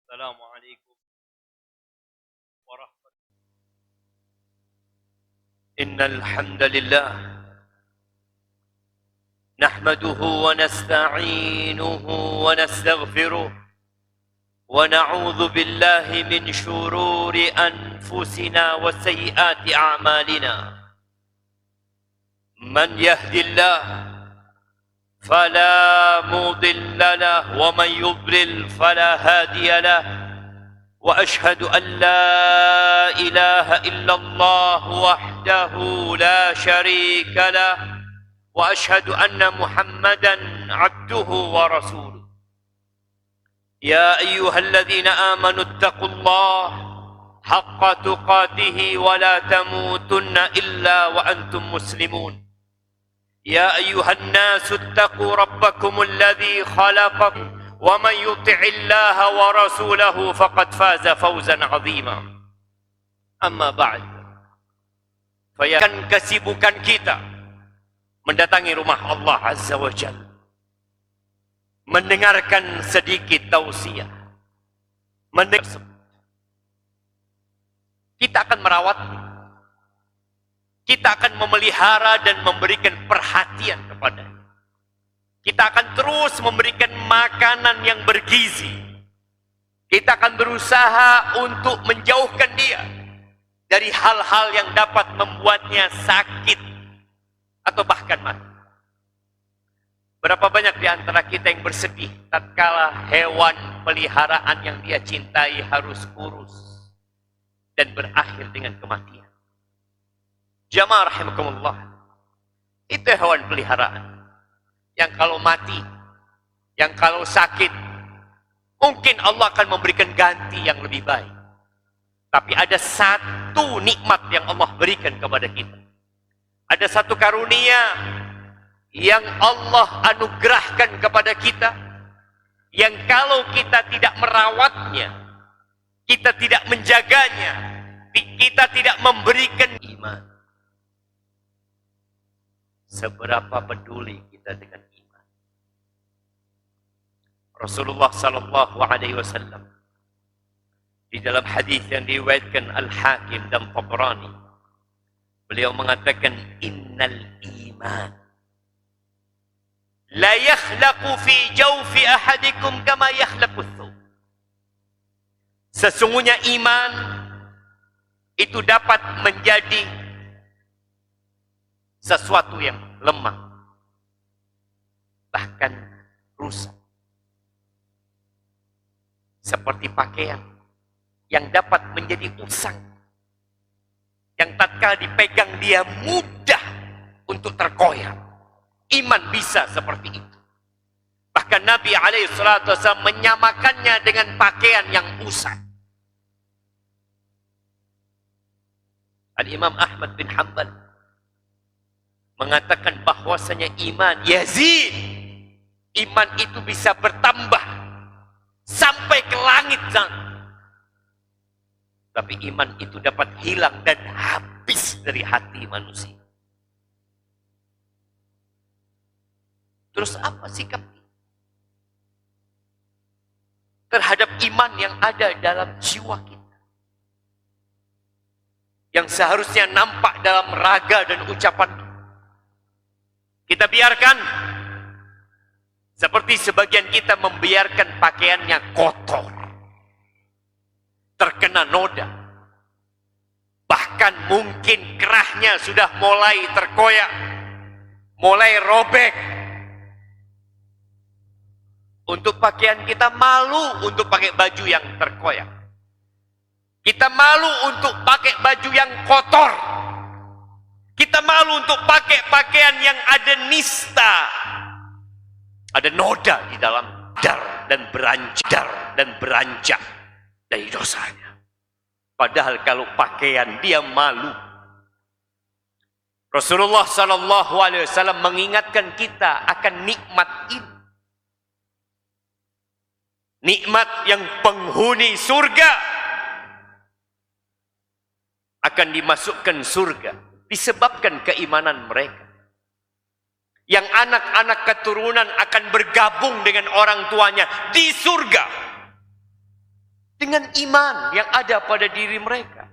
السلام عليكم ورحمة الله. إن الحمد لله نحمده ونستعينه ونستغفره ونعوذ بالله من شرور أنفسنا وسيئات أعمالنا. من يهد الله فلا مضل له ومن يضلل فلا هادي له، وأشهد أن لا إله إلا الله وحده لا شريك له، وأشهد أن محمدا عبده ورسوله. يا أيها الذين آمنوا اتقوا الله حق تقاته ولا تموتن إلا وأنتم مسلمون. يا أيها الناس اتقوا ربكم الذي خلقكم ومن يطع الله ورسوله فقد فاز فوزا عظيما. أما بعد، فيكن kesibukan kita mendatangi rumah Allah Azza wa Jalla, mendengarkan sedikit tausiah, kita akan merawatnya. Kita akan memelihara dan memberikan perhatian kepadanya. Kita akan terus memberikan makanan yang bergizi. Kita akan berusaha untuk menjauhkan dia dari hal-hal yang dapat membuatnya sakit atau bahkan mati. Berapa banyak di antara kita yang bersedih tatkala hewan peliharaan yang dia cintai harus kurus dan berakhir dengan kematian. Jamaah rahimakumullah, itu hewan peliharaan yang kalau mati, yang kalau sakit, mungkin Allah akan memberikan ganti yang lebih baik. Tapi ada satu nikmat yang Allah berikan kepada kita. Ada satu karunia yang Allah anugerahkan kepada kita, yang kalau kita tidak merawatnya, kita tidak menjaganya, kita tidak memberikan iman. Seberapa peduli kita dengan iman. Rasulullah sallallahu alaihi wasallam di dalam hadis yang diriwayatkan Al-Hakim dan Tabrani, beliau mengatakan innal iman la yakhlaqu fi jawfi ahadikum kama yakhlaqu thawb. Sesungguhnya iman itu dapat menjadi sesuatu yang lemah, bahkan rusak, seperti pakaian yang dapat menjadi usang, yang tatkala dipegang dia mudah untuk terkoyak. Iman bisa seperti itu. Bahkan Nabi SAW menyamakannya dengan pakaian yang usang. Al-Imam Ahmad bin Hanbal mengatakan bahwasanya iman yazid, iman itu bisa bertambah sampai ke langit sana. Tapi iman itu dapat hilang dan habis dari hati manusia. Terus apa sikap kita terhadap iman yang ada dalam jiwa kita, yang seharusnya nampak dalam raga dan ucapan kita? Kita biarkan seperti sebagian kita membiarkan pakaiannya kotor, terkena noda, bahkan mungkin kerahnya sudah mulai terkoyak, mulai robek. Untuk pakaian kita malu untuk pakai baju yang terkoyak. Kita malu untuk pakai baju yang kotor. Kita malu untuk pakai pakaian yang ada nista, ada noda di dalam dar dan beranjak dari dosanya. Padahal kalau pakaian dia malu. Rasulullah SAW mengingatkan kita akan nikmat ini. Nikmat yang penghuni surga akan dimasukkan surga disebabkan keimanan mereka. Yang anak-anak keturunan akan bergabung dengan orang tuanya di surga. dengan iman yang ada pada diri mereka.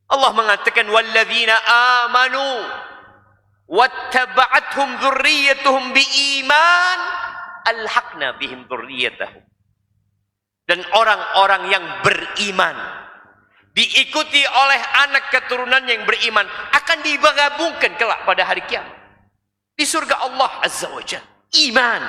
Allah mengatakan walladzina amanu wattaba'athum dzurriyyatuhum biiman alhaqna bihim dzurriyyatahum. Dan orang-orang yang beriman diikuti oleh anak keturunan yang beriman akan digabungkan kelak pada hari kiamat di surga Allah Azza wa Jalla. Iman.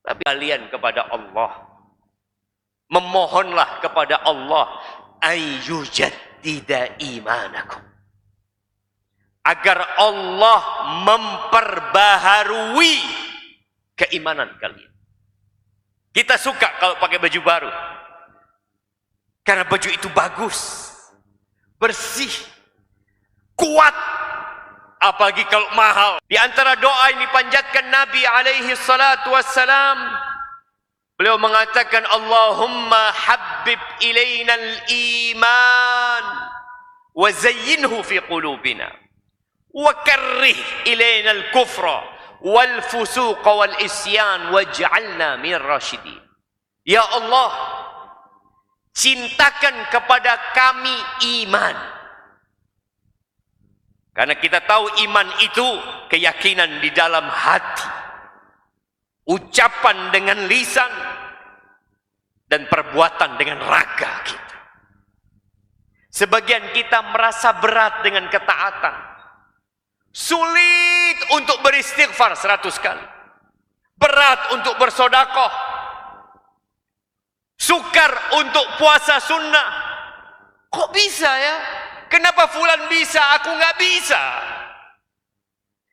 Tapi kalian kepada Allah, memohonlah kepada Allah ayyujaddida imanakum, agar Allah memperbaharui keimanan kalian. Kita suka kalau pakai baju baru, karena baju itu bagus, bersih, kuat, apalagi kalau mahal. Di antara doa yang dipanjatkan Nabi alaihi salatu wassalam, beliau mengatakan Allahumma habbib ilainal iman wa zayyinhu fi qulubina wa karrih ilainal kufra wal fusuqa wal isyan waj'alna minir rasyidin. Ya Allah, cintakan kepada kami iman. Karena kita tahu iman itu keyakinan di dalam hati, ucapan dengan lisan, dan perbuatan dengan raga kita. Sebagian kita merasa berat dengan ketaatan. Sulit untuk beristighfar 100 kali. Berat untuk bersodakoh. Sukar untuk puasa sunnah. Kok bisa ya? Kenapa fulan bisa, aku nggak bisa?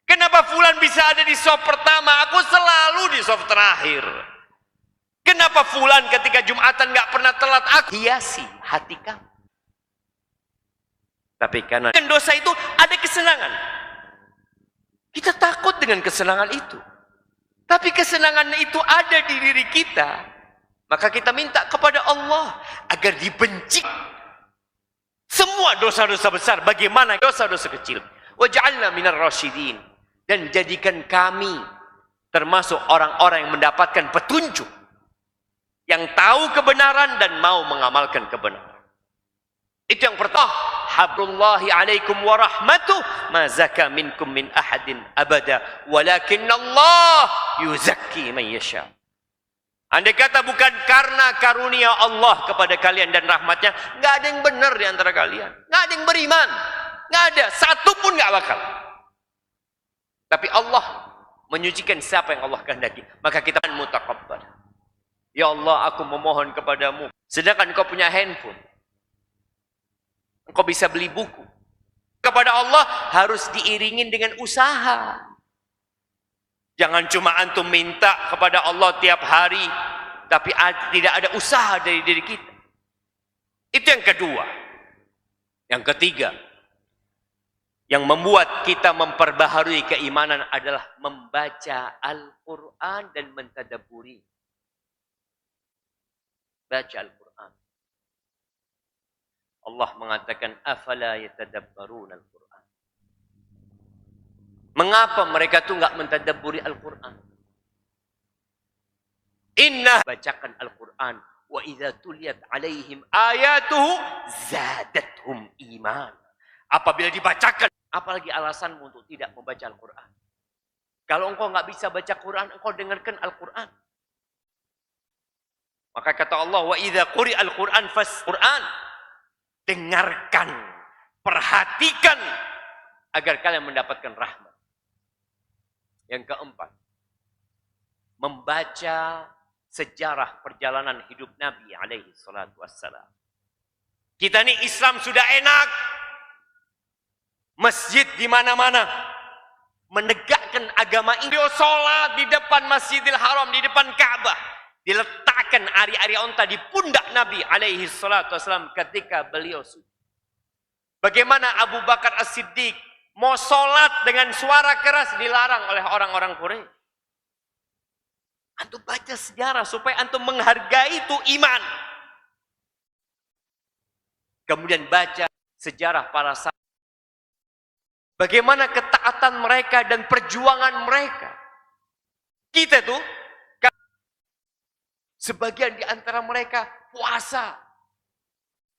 Kenapa fulan bisa ada di saf pertama, aku selalu di saf terakhir? Kenapa fulan ketika Jumatan nggak pernah telat, aku hiasi hati kamu? Tapi karena dosa itu ada kesenangan. Kita takut dengan kesenangan itu. Tapi kesenangan itu ada di diri kita. Maka kita minta kepada Allah agar dibenci semua dosa-dosa besar. Bagaimana dosa-dosa kecil. Waj'alna minar rasyidin. Dan jadikan kami termasuk orang-orang yang mendapatkan petunjuk. Yang tahu kebenaran dan mau mengamalkan kebenaran. Itu yang pertama. Hablullahi alaikum wa rahmatuh ma zaka minkum min ahadin abada walakin Allah yuzakki man yasha. Andai kata bukan karena karunia Allah kepada kalian dan rahmatnya, nggak ada yang benar di antara kalian, nggak ada yang beriman, nggak ada satu pun nggak bakal. Tapi Allah menyucikan siapa yang Allah kehendaki, maka kita mutaqabbal. Ya Allah, aku memohon kepadamu, sedangkan kau punya handphone, engkau bisa beli buku. Kepada Allah harus diiringin dengan usaha. Jangan cuma antum minta kepada Allah tiap hari, tapi tidak ada usaha dari diri kita. Itu yang kedua. Yang ketiga, yang membuat kita memperbaharui keimanan adalah membaca Al-Quran dan mentadabburi. Baca Al-Quran. Allah mengatakan, afala yatadabbaruna Al-Quran. Mengapa mereka tuh nggak mentadabburi Al-Quran? Inna bacakan Al-Quran. Wa idza tuliyat alaihim ayatuhu zadathum iman. Apabila dibacakan, apalagi alasanmu untuk tidak membaca Al-Quran? Kalau engkau nggak bisa baca Quran, engkau dengarkan Al-Quran. Maka kata Allah, wa idza quri'al Quran fas Quran. Dengarkan, perhatikan agar kalian mendapatkan rahmat. Yang keempat, membaca sejarah perjalanan hidup Nabi alaihi salatu wassalam. Kita ini Islam sudah enak. Masjid di mana-mana. Menegakkan agama ini. Beliau sholat di depan Masjidil Haram, di depan Ka'bah. Diletakkan ari-ari onta di pundak Nabi alaihi salatu wassalam ketika beliau sujud. Bagaimana Abu Bakar As-Siddiq mau sholat dengan suara keras dilarang oleh orang-orang Quraisy. Antum baca sejarah supaya antum menghargai itu iman. Kemudian baca sejarah para sahabat. Bagaimana ketaatan mereka dan perjuangan mereka. Kita tuh Sebagian di antara mereka puasa.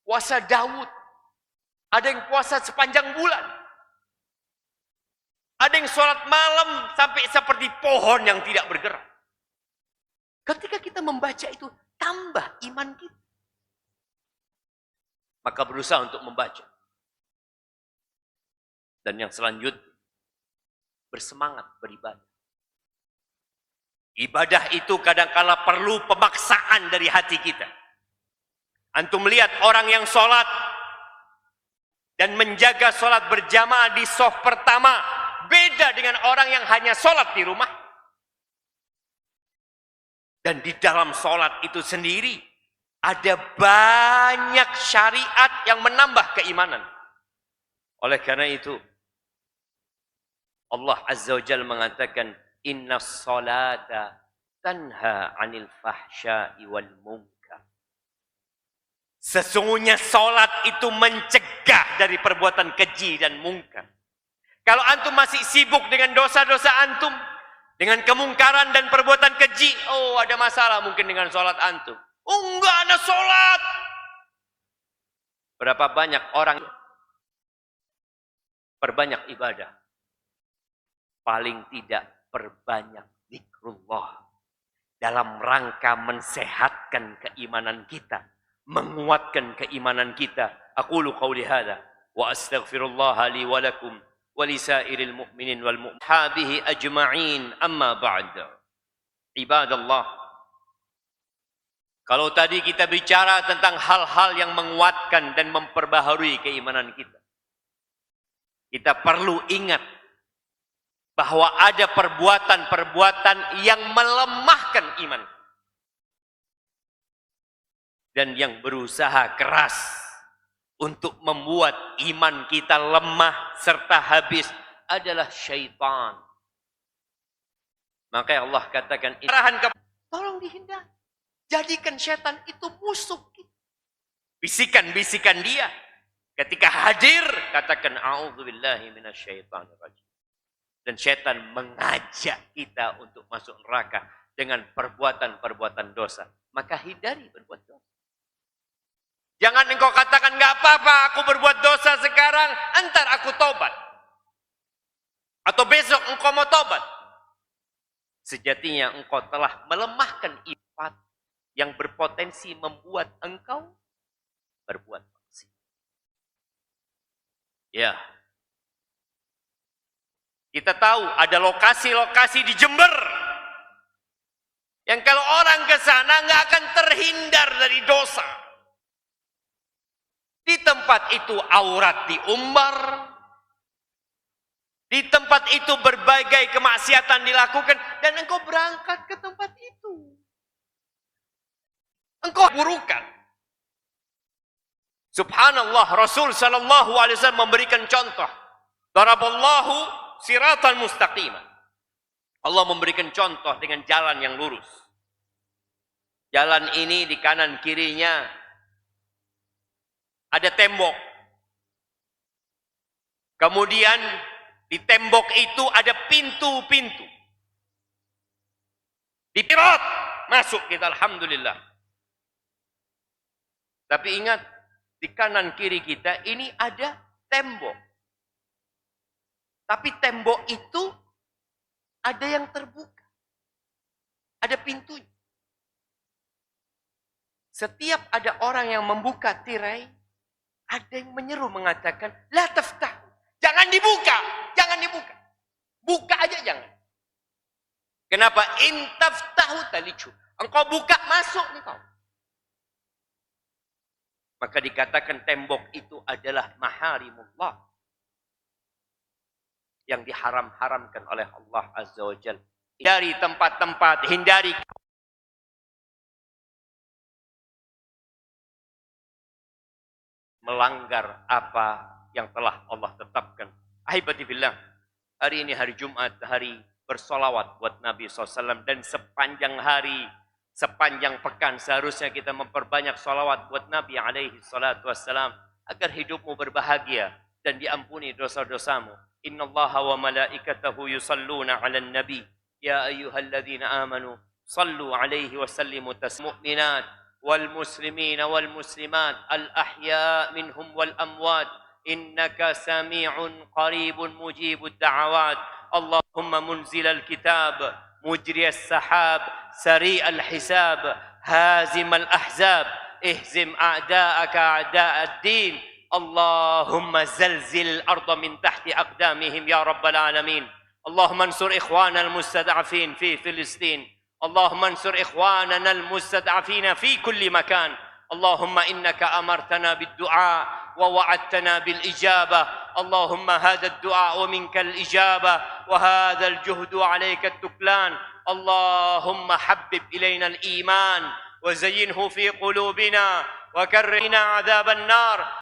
Puasa Daud. Ada yang puasa sepanjang bulan. Ada yang sholat malam sampai seperti pohon yang tidak bergerak. Ketika kita membaca itu, tambah iman kita. Maka berusaha untuk membaca. Dan yang selanjutnya, bersemangat beribadah. Ibadah itu kadang-kala perlu pemaksaan dari hati kita. Antum melihat orang yang sholat dan menjaga sholat berjamaah di shaf pertama, beda dengan orang yang hanya sholat di rumah. Dan di dalam sholat itu sendiri, ada banyak syariat yang menambah keimanan. Oleh karena itu, Allah Azza wa Jalla mengatakan, Inna salata tanha anil fahsya'i wal munkar. Sesungguhnya salat itu mencegah dari perbuatan keji dan mungkar. Kalau antum masih sibuk dengan dosa-dosa antum, dengan kemungkaran dan perbuatan keji, oh ada masalah mungkin dengan salat antum. Oh enggak ada salat. Berapa banyak orang perbanyak ibadah. Paling tidak perbanyak zikrullah dalam rangka mensehatkan keimanan kita, menguatkan keimanan kita. Aqulu qawli hadza wa astaghfirullah li wa lakum wa lisairil mu'minin wal mu'minati ajma'in, amma ba'd. Ibadallah, kalau tadi kita bicara tentang hal-hal yang menguatkan dan memperbaharui keimanan kita, kita perlu ingat bahwa ada perbuatan-perbuatan yang melemahkan iman. Dan yang berusaha keras untuk membuat iman kita lemah serta habis adalah syaitan. Maka Allah katakan, tolong dihindari. Jadikan syaitan itu musuh kita. Bisikan-bisikan dia. Ketika hadir, katakan, a'udzubillahi minasyaitonir rajim. Dan syaitan mengajak kita untuk masuk neraka dengan perbuatan-perbuatan dosa. Maka hindari berbuat dosa. Jangan engkau katakan, enggak apa-apa aku berbuat dosa sekarang, entar aku tobat. Atau besok engkau mau tobat. Sejatinya engkau telah melemahkan iman yang berpotensi membuat engkau berbuat maksiat. Ya. Kita tahu ada lokasi-lokasi di Jember yang kalau orang ke sana nggak akan terhindar dari dosa. Di tempat itu aurat diumbar. Di tempat itu berbagai kemaksiatan dilakukan dan engkau berangkat ke tempat itu. Engkau burukan. Subhanallah, Rasul sallallahu alaihi wasallam memberikan contoh. Daraballahu siratan mustaqimah. Allah memberikan contoh dengan jalan yang lurus. Jalan ini di kanan kirinya ada tembok. Kemudian di tembok itu ada pintu-pintu. Dipirot, masuk kita, alhamdulillah. Tapi ingat, di kanan kiri kita ini ada tembok. Tapi tembok itu ada yang terbuka. Ada pintunya. Setiap ada orang yang membuka tirai, ada yang menyeru mengatakan, la taftah. Jangan dibuka. Jangan dibuka. Buka aja jangan. Kenapa? In taftahu talicu. Engkau buka, masuk engkau. Maka dikatakan tembok itu adalah maharimullah. Yang diharam-haramkan oleh Allah Azza wa Jalla. Hindari tempat-tempat, hindari melanggar apa yang telah Allah tetapkan. Ahibati billah, hari ini hari Jumat, hari bersolawat buat Nabi SAW. Dan sepanjang hari, sepanjang pekan seharusnya kita memperbanyak solawat buat Nabi SAW. Agar hidupmu berbahagia dan diampuni dosa-dosamu. Innallaha wa malaikatahu yusalluna 'alan nabi ya ayyuhalladzina amanu صلوا عليه وسلموا المؤمنات والمسلمين والمسلمات الأحياء منهم والأموات إنك سميع قريب مجيب الدعوات. اللهم منزل الكتاب مجري السحاب سريع الحساب هازم الأحزاب اهزم أعداءك أعداء الدين. اللهم زلزل الأرض من تحت أقدامهم يا رب العالمين. اللهم انصر إخواننا المستضعفين في فلسطين. اللهم انصر إخواننا المستضعفين في كل مكان. اللهم إنك أمرتنا بالدعاء ووعدتنا بالإجابة. اللهم هذا الدعاء منك الإجابة وهذا الجهد عليك التكلان. اللهم حبب إلينا الإيمان وزينه في قلوبنا وكرهنا عذاب النار.